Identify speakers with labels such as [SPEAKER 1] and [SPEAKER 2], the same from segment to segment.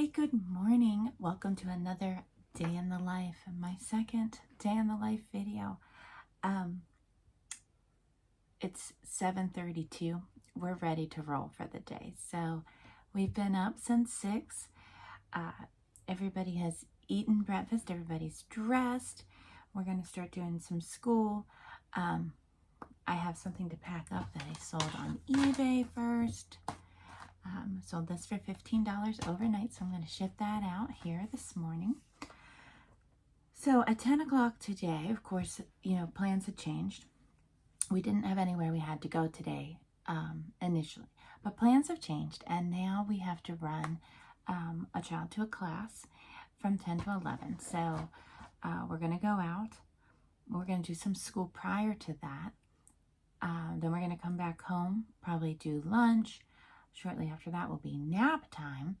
[SPEAKER 1] Hi, good morning. Welcome to another day in the life, my second day in the life video. It's 7:32. We're ready to roll for the day. So we've been up since 6. Everybody has eaten breakfast. Everybody's dressed. We're going to start doing some school. I have something to pack up that I sold on eBay first. Sold this for $15 overnight, so I'm going to ship that out here this morning. So at 10 o'clock today, of course, plans had changed. We didn't have anywhere we had to go today initially, but plans have changed, and now we have to run a child to a class from 10 to 11. So we're going to go out. We're going to do some school prior to that. Then we're going to come back home, probably do lunch. Shortly after that will be nap time,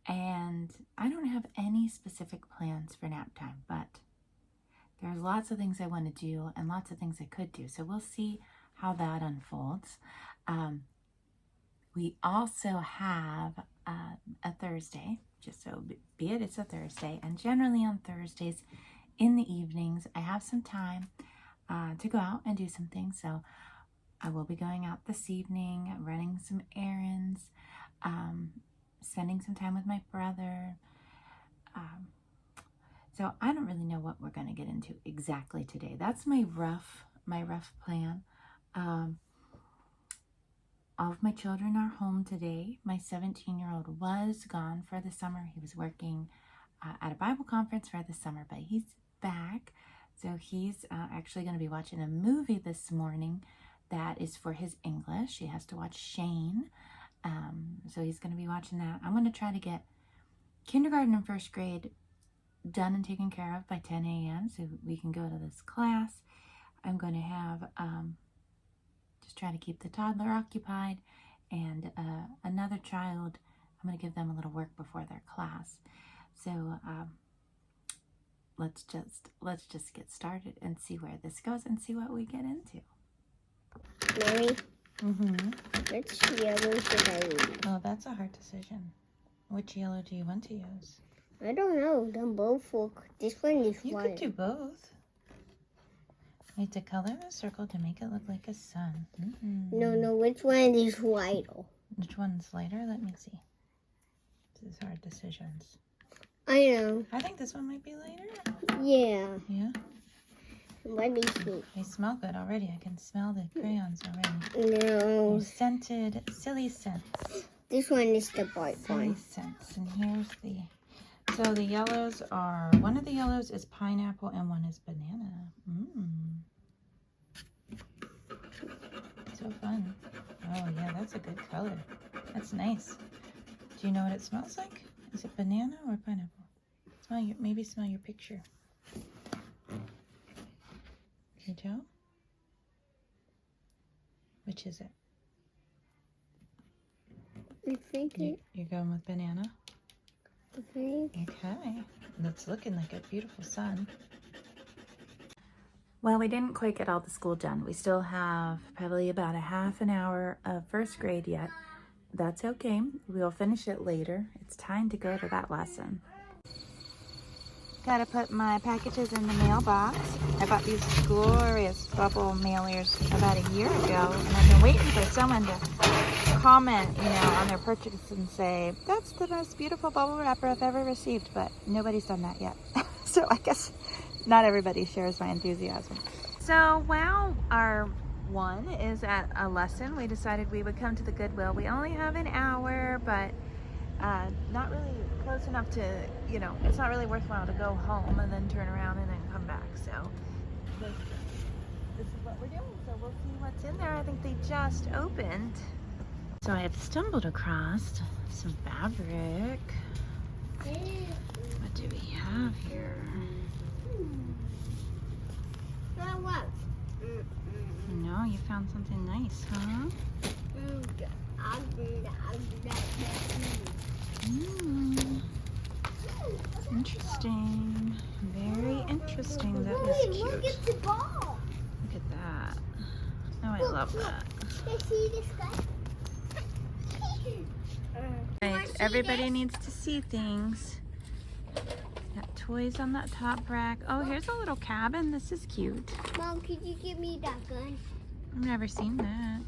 [SPEAKER 1] and I don't have any specific plans for nap time, but there's lots of things I want to do and lots of things I could do, so we'll see how that unfolds. We also have a Thursday, just so be it, it's a Thursday, and generally on Thursdays in the evenings I have some time to go out and do some things, so I will be going out this evening, running some errands, spending some time with my brother. So I don't really know what we're going to get into exactly today. That's my rough plan. All of my children are home today. My 17-year-old was gone for the summer. He was working at a Bible conference for the summer, but he's back. So he's actually going to be watching a movie this morning that is for his English. He has to watch Shane. So he's going to be watching that. I'm going to try to get kindergarten and first grade done and taken care of by 10 a.m. so we can go to this class. I'm going to have, just try to keep the toddler occupied, and another child, I'm going to give them a little work before their class. So let's just get started and see where this goes and see what we get into.
[SPEAKER 2] Mommy? Which yellow should I use?
[SPEAKER 1] Oh, that's a hard decision. Which yellow do you want to use?
[SPEAKER 2] I don't know. They both look. This one is white.
[SPEAKER 1] You could do both. You need to color the circle to make it look like a sun.
[SPEAKER 2] No. Which one is lighter?
[SPEAKER 1] Which one's lighter? Let me see. This is hard decisions.
[SPEAKER 2] I know.
[SPEAKER 1] I think this one might be lighter.
[SPEAKER 2] Yeah.
[SPEAKER 1] Yeah?
[SPEAKER 2] Let me see.
[SPEAKER 1] They smell good already. I can smell the crayons already.
[SPEAKER 2] No.
[SPEAKER 1] Scented, silly scents.
[SPEAKER 2] This one is the bright
[SPEAKER 1] Silly
[SPEAKER 2] one.
[SPEAKER 1] scents. And here's so the yellows are, one of the yellows is pineapple and one is banana. So fun. Oh yeah, that's a good color. That's nice. Do you know what it smells like? Is it banana or pineapple? Maybe smell your picture. Can you tell? Which is it?
[SPEAKER 2] I think
[SPEAKER 1] You're going with banana?
[SPEAKER 2] Okay.
[SPEAKER 1] Okay. That's looking like a beautiful sun. Well, we didn't quite get all the school done. We still have probably about a half an hour of first grade yet. That's okay. We'll finish it later. It's time to go to that lesson. Gotta put my packages in the mailbox. I bought these glorious bubble mailers about a year ago, and I've been waiting for someone to comment, on their purchase and say, that's the most beautiful bubble wrapper I've ever received, but nobody's done that yet. So I guess not everybody shares my enthusiasm. So while our one is at a lesson, we decided we would come to the Goodwill. We only have an hour, but not really close enough to, it's not really worthwhile to go home and then turn around and then come back. So this is what we're doing. So we'll see what's in there. I think they just opened. So I have stumbled across some fabric. What do we have here?
[SPEAKER 2] What?
[SPEAKER 1] No, you found something nice, huh? Interesting. Very interesting. That is cute.
[SPEAKER 2] Look at the ball.
[SPEAKER 1] Look at that. Oh, I love that.
[SPEAKER 2] See this guy?
[SPEAKER 1] Right, everybody needs to see things. Got toys on that top rack. Oh, here's a little cabin. This is cute.
[SPEAKER 2] Mom, could you give me that gun?
[SPEAKER 1] I've never seen that.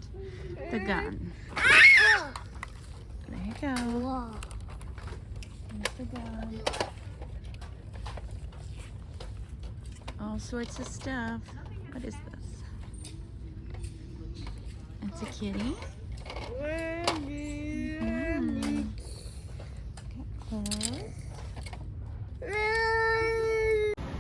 [SPEAKER 1] The gun.
[SPEAKER 2] Oh.
[SPEAKER 1] There you go.
[SPEAKER 2] Whoa.
[SPEAKER 1] There's the gun. All sorts of stuff. What is this? It's a kitty. Mm-hmm. Got clothes.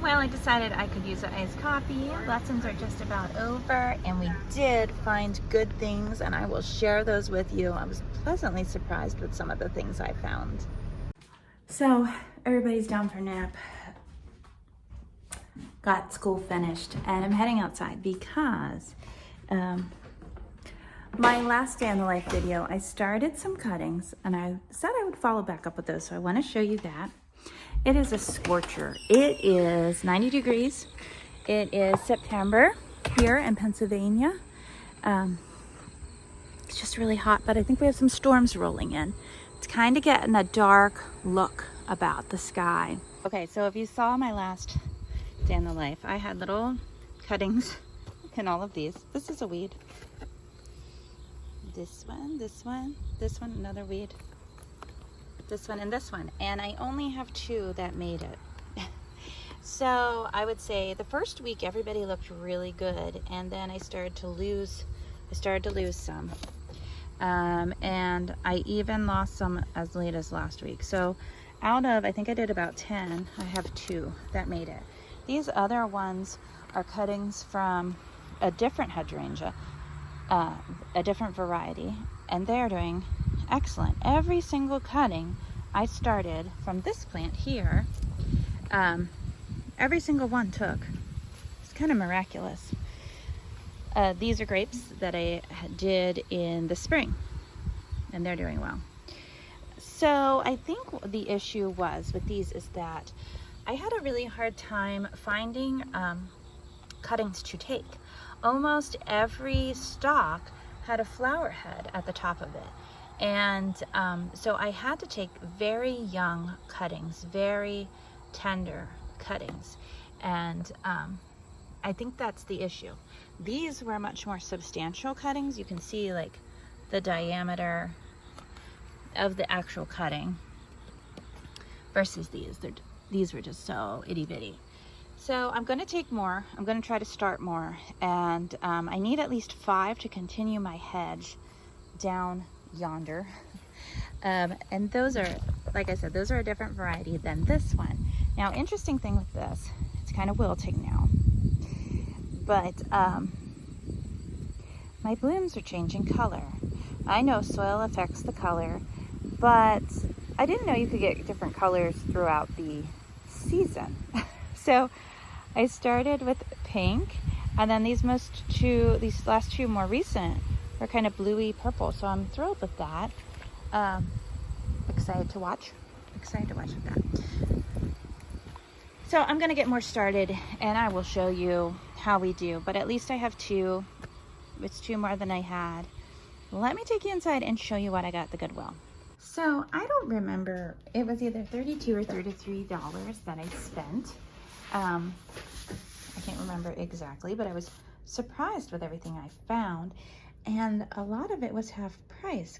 [SPEAKER 1] Well, I decided I could use an iced coffee. Lessons are just about over, and we did find good things, and I will share those with you. I was pleasantly surprised with some of the things I found. So, everybody's down for nap. Got school finished, and I'm heading outside because my last day on the life video, I started some cuttings, and I said I would follow back up with those, so I want to show you that. It is a scorcher. It is 90 degrees. It is September here in Pennsylvania. It's just really hot, but I think we have some storms rolling in. It's kind of getting a dark look about the sky. Okay, so if you saw my last day in the life, I had little cuttings in all of these. This is a weed. This one, this one, this one, another weed. This one and this one, and I only have 2 that made it. So I would say the first week everybody looked really good, and then I started to lose some, and I even lost some as late as last week. So out of, I think I did about 10, I have 2 that made it. These other ones are cuttings from a different hydrangea, a different variety, and they're doing excellent. Every single cutting I started from this plant here, every single one took. It's kind of miraculous. These are grapes that I did in the spring, and they're doing well. So I think the issue was with these is that I had a really hard time finding cuttings to take. Almost every stalk had a flower head at the top of it. And so I had to take very young cuttings, very tender cuttings. And I think that's the issue. These were much more substantial cuttings. You can see like the diameter of the actual cutting versus these. These were just so itty bitty. So I'm going to take more. I'm going to try to start more. And I need at least 5 to continue my hedge down yonder. And those are, like I said, those are a different variety than this one. Now, interesting thing with this, it's kind of wilting now, but my blooms are changing color. I know soil affects the color, but I didn't know you could get different colors throughout the season. So I started with pink, and then these last 2 more recent are kind of bluey purple, so I'm thrilled with that. Excited to watch with that. So I'm gonna get more started, and I will show you how we do, but at least I have 2. It's 2 more than I had. Let me take you inside and show you what I got at the Goodwill. So I don't remember, it was either $32 or $33 that I spent. I can't remember exactly, but I was surprised with everything I found. And a lot of it was half price.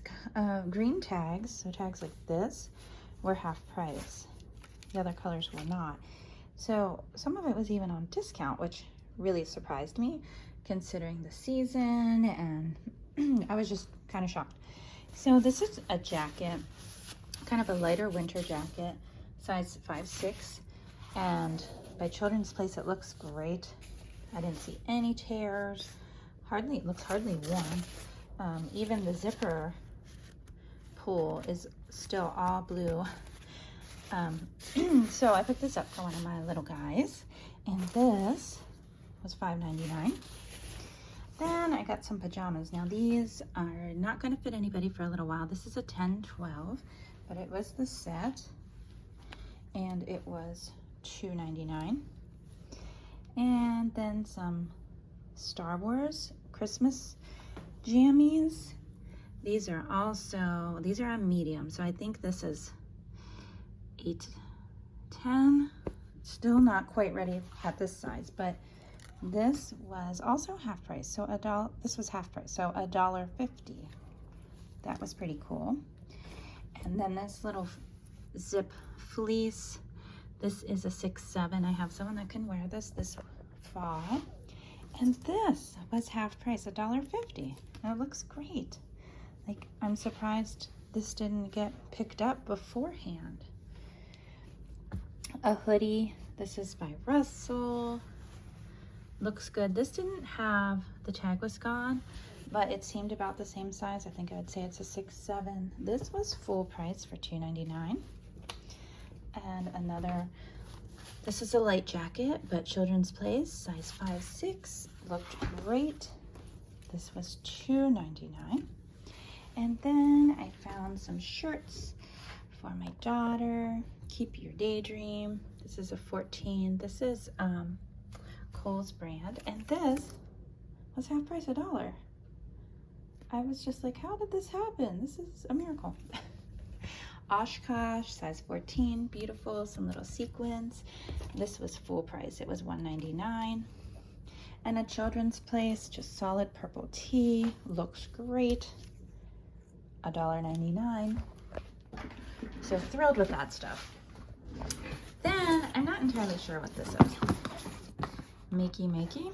[SPEAKER 1] Green tags, so tags like this, were half price. The other colors were not. So some of it was even on discount, which really surprised me considering the season, and I was just kind of shocked. So this is a jacket, kind of a lighter winter jacket, size 5'6", and by Children's Place it looks great. I didn't see any tears. It looks hardly worn. Even the zipper pull is still all blue. So I picked this up for one of my little guys, and this was $5.99. Then I got some pajamas. Now these are not going to fit anybody for a little while. This is a 10-12, but it was the set, and it was $2.99. And then some Star Wars Christmas jammies. These are a medium, so I think this is 8, 10. Still not quite ready at this size, but this was also half price. So this was half price, so $1.50. That was pretty cool. And then this little zip fleece. This is a 6-7. I have someone that can wear this fall. And this was half price, $1.50. And it looks great. Like, I'm surprised this didn't get picked up beforehand. A hoodie. This is by Russell. Looks good. This didn't have, the tag was gone, but it seemed about the same size. I think I would say it's a 6-7. This was full price for $2.99. And another, this is a light jacket, but Children's Place, size 5-6. Looked great. This was $2.99. And then I found some shirts for my daughter. Keep Your Daydream. This is a 14. This is Kohl's brand. And this was half price, $1. I was just like, how did this happen? This is a miracle. Oshkosh, size 14. Beautiful. Some little sequins. This was full price. It was $1.99. And a Children's Place, just solid purple tee. Looks great. $1.99. So thrilled with that stuff. Then I'm not entirely sure what this is. Makey.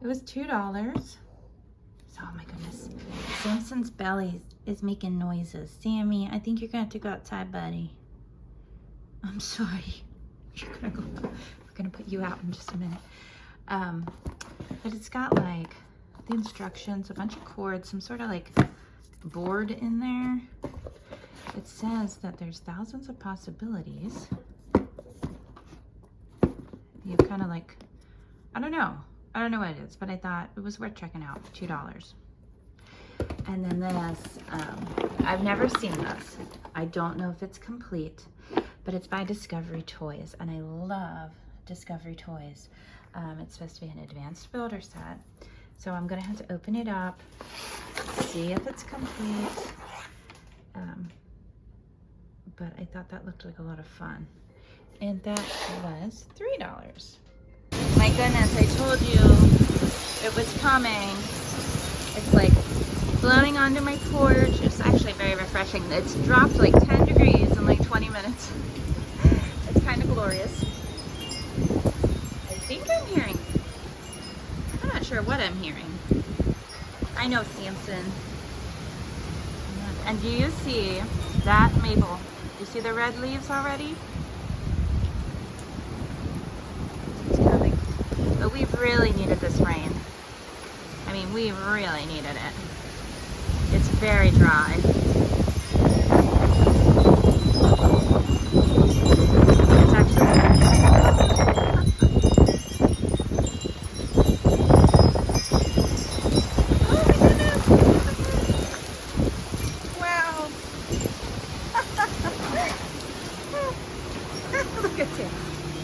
[SPEAKER 1] It was $2. Oh my goodness. Samson's belly is making noises. Sammy, I think you're gonna have to go outside, buddy. I'm sorry. You're gonna go. We're gonna put you out in just a minute. But it's got like the instructions, a bunch of cords, some sort of like board in there. It says that there's thousands of possibilities. You kind of like, I don't know what it is, but I thought it was worth checking out. $2. And then this, I've never seen this. I don't know if it's complete, but it's by Discovery Toys, and I love Discovery Toys. It's supposed to be an advanced builder set, so I'm gonna have to open it up, see if it's complete. But I thought that looked like a lot of fun, and that was $3. My goodness, I told you it was coming. It's like blowing onto my porch. It's actually very refreshing. It's dropped like 10 degrees in like 20 minutes. It's kind of glorious. I think I'm hearing, I'm not sure what I'm hearing. I know Samson. And do you see that maple? Do you see the red leaves already? It's coming. But we really needed this rain. I mean, we really needed it. It's very dry. It's actually oh my goodness! Wow! Look at him.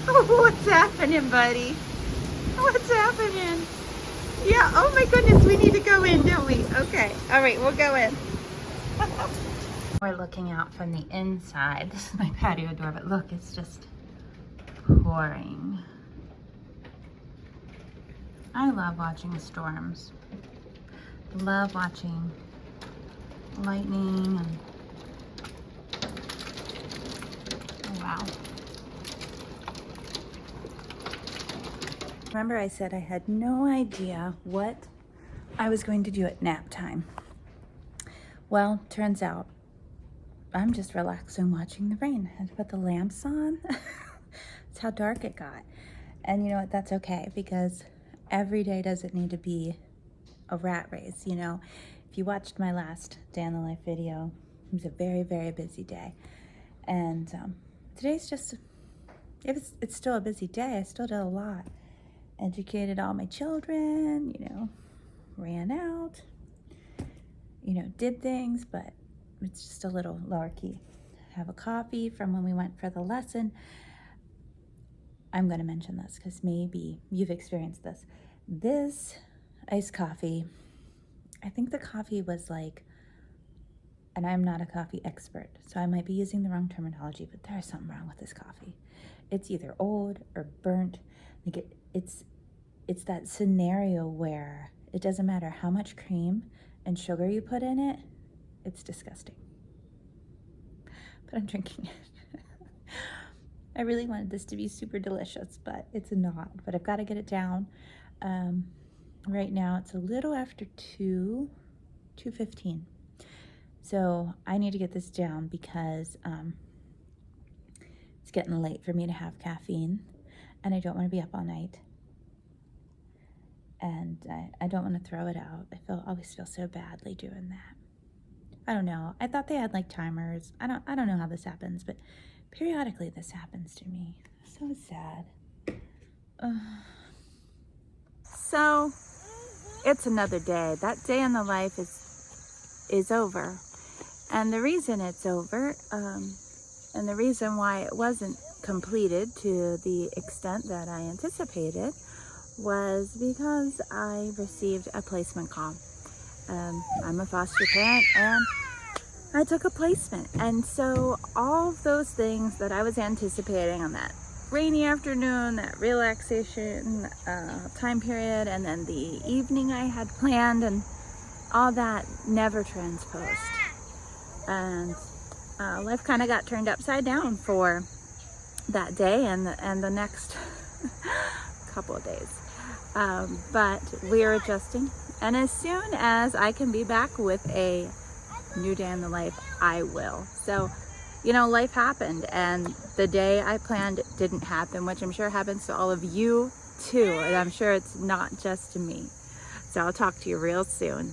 [SPEAKER 1] Oh, what's happening, buddy? What's happening? Yeah, oh my goodness, we need to go in, don't we? Okay, all right, we'll go in. We're looking out from the inside. This is my patio door, but look, it's just pouring. I love watching storms. Love watching lightning and oh, wow. Remember I said I had no idea what I was going to do at nap time. Well, turns out I'm just relaxing watching the rain. I had to put the lamps on. That's how dark it got. And you know what, that's okay, because every day doesn't need to be a rat race, you know. If you watched my last Day in the Life video, it was a very, very busy day. And today's just, it's still a busy day. I still did a lot. Educated all my children, you know, ran out, you know, did things, but it's just a little lower key. Have a coffee from when we went for the lesson. I'm going to mention this because maybe you've experienced this. This iced coffee I think the coffee was like, and I'm not a coffee expert, so I might be using the wrong terminology, but there's something wrong with this coffee. It's either old or burnt. Like it's that scenario where it doesn't matter how much cream and sugar you put in it, it's disgusting. But I'm drinking it. I really wanted this to be super delicious, but it's not. But I've got to get it down. Right now it's a little after 2:15. So I need to get this down because it's getting late for me to have caffeine, and I don't want to be up all night. And I don't want to throw it out. I always feel so badly doing that. I don't know. I thought they had like timers. I don't know how this happens, but periodically this happens to me. So sad. So it's another day. That day in the life is over. And the reason it's over, and the reason why it wasn't completed to the extent that I anticipated, was because I received a placement call. I'm a foster parent and I took a placement. And so all of those things that I was anticipating on that rainy afternoon, that relaxation time period, and then the evening I had planned, and all that never transposed. And life kind of got turned upside down for that day and the next couple of days. But we're adjusting, and as soon as I can be back with a new day in the life, I will. So, life happened, and the day I planned didn't happen, which I'm sure happens to all of you too, and I'm sure it's not just to me. So I'll talk to you real soon.